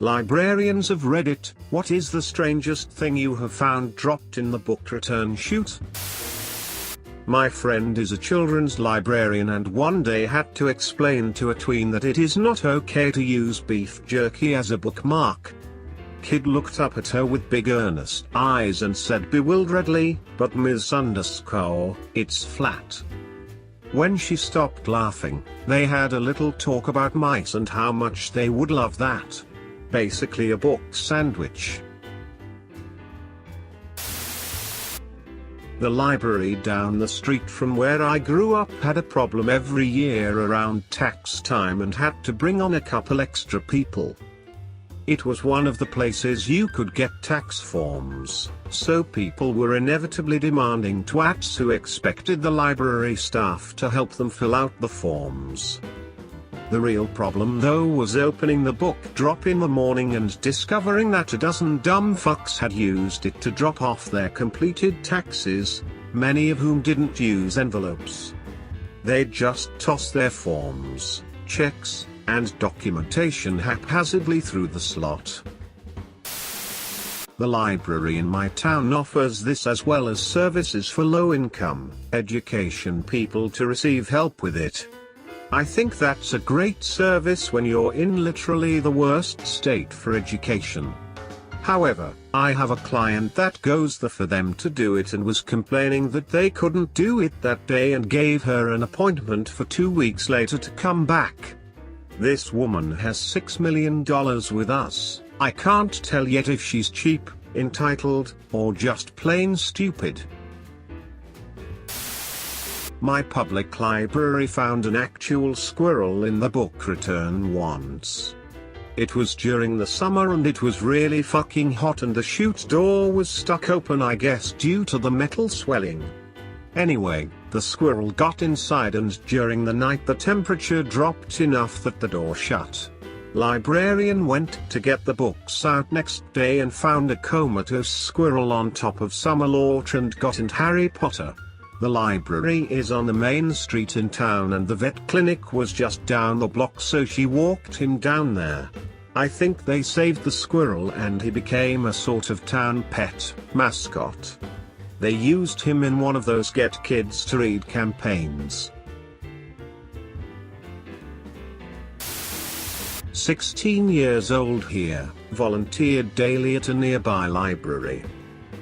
Librarians of Reddit, what is the strangest thing you have found dropped in the book return chute? My friend is a children's librarian and one day had to explain to a tween that it is not okay to use beef jerky as a bookmark. Kid looked up at her with big earnest eyes and said bewilderedly, "But Ms. It's flat." When she stopped laughing, they had a little talk about mice and how much they would love that. Basically a book sandwich. The library down the street from where I grew up had a problem every year around tax time and had to bring on a couple extra people. It was one of the places you could get tax forms, so people were inevitably demanding twats who expected the library staff to help them fill out the forms. The real problem though was opening the book drop in the morning and discovering that a dozen dumb fucks had used it to drop off their completed taxes, many of whom didn't use envelopes. They'd just toss their forms, checks, and documentation haphazardly through the slot. The library in my town offers this as well as services for low-income education people to receive help with it. I think that's a great service when you're in literally the worst state for education. However, I have a client that goes there for them to do it and was complaining that they couldn't do it that day and gave her an appointment for 2 weeks later to come back. This woman has $6 million with us. I can't tell yet if she's cheap, entitled, or just plain stupid. My public library found an actual squirrel in the book return once. It was during the summer and it was really fucking hot and the chute door was stuck open, I guess due to the metal swelling. Anyway, the squirrel got inside and during the night the temperature dropped enough that the door shut. Librarian went to get the books out next day and found a comatose squirrel on top of Summerlord and got into Harry Potter. The library is on the main street in town and the vet clinic was just down the block, so she walked him down there. I think they saved the squirrel and he became a sort of town pet, mascot. They used him in one of those Get Kids to Read campaigns. 16 years old here, volunteered daily at a nearby library.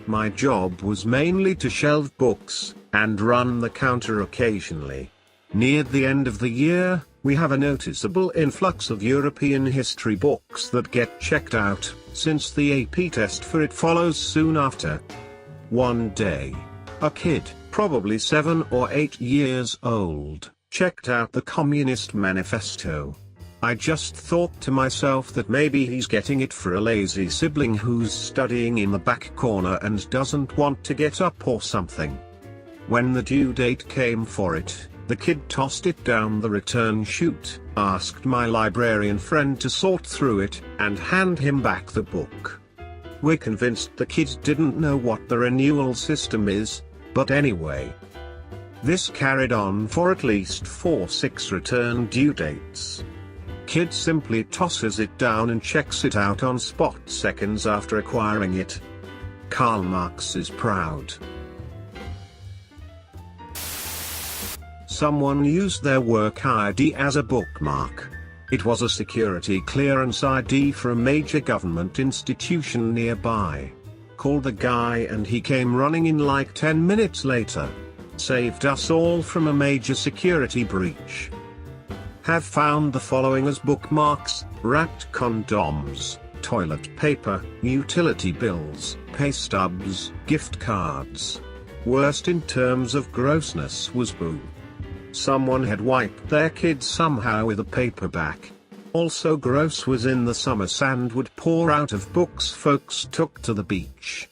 My job was mainly to shelve books, and run the counter occasionally. Near the end of the year, we have a noticeable influx of European history books that get checked out, since the AP test for it follows soon after. One day, a kid, probably 7 or 8 years old, checked out the Communist Manifesto. I just thought to myself that maybe he's getting it for a lazy sibling who's studying in the back corner and doesn't want to get up or something. When the due date came for it, the kid tossed it down the return chute, asked my librarian friend to sort through it, and hand him back the book. We're convinced the kid didn't know what the renewal system is, but anyway. This carried on for at least 4-6 return due dates. Kid simply tosses it down and checks it out on spot seconds after acquiring it. Karl Marx is proud. Someone used their work ID as a bookmark. It was a security clearance ID for a major government institution nearby. Called the guy and he came running in like 10 minutes later. Saved us all from a major security breach. Have found the following as bookmarks: wrapped condoms, toilet paper, utility bills, pay stubs, gift cards. Worst in terms of grossness was boo. Someone had wiped their kid somehow with a paperback. Also gross was in the summer sand would pour out of books folks took to the beach.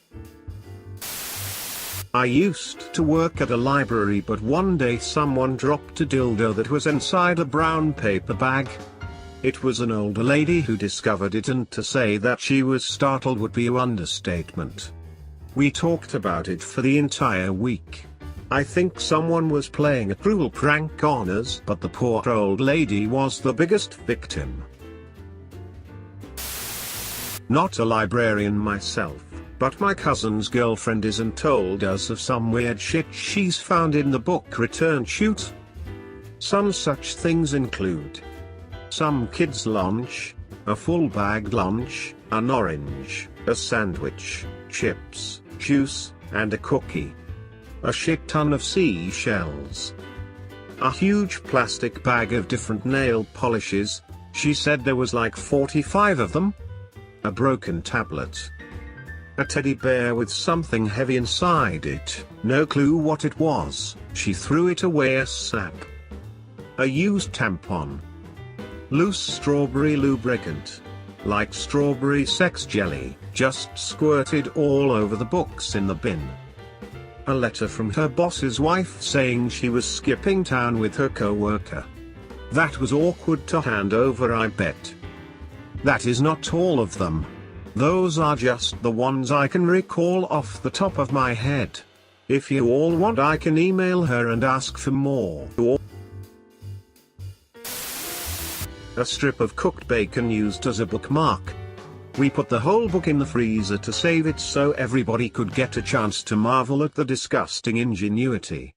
I used to work at a library, but one day someone dropped a dildo that was inside a brown paper bag. It was an older lady who discovered it, and to say that she was startled would be an understatement. We talked about it for the entire week. I think someone was playing a cruel prank on us, but the poor old lady was the biggest victim. Not a librarian myself, but my cousin's girlfriend is and told us of some weird shit she's found in the book Return Chute. Some such things include some kids' lunch, a full-bagged lunch, an orange, a sandwich, chips, juice, and a cookie. A shit ton of seashells. A huge plastic bag of different nail polishes, she said there was like 45 of them. A broken tablet. A teddy bear with something heavy inside it, no clue what it was, she threw it away ASAP. A used tampon. Loose strawberry lubricant. Like strawberry sex jelly, just squirted all over the books in the bin. A letter from her boss's wife saying she was skipping town with her co-worker. That was awkward to hand over, I bet. That is not all of them. Those are just the ones I can recall off the top of my head. If you all want, I can email her and ask for more. A strip of cooked bacon used as a bookmark. We put the whole book in the freezer to save it so everybody could get a chance to marvel at the disgusting ingenuity.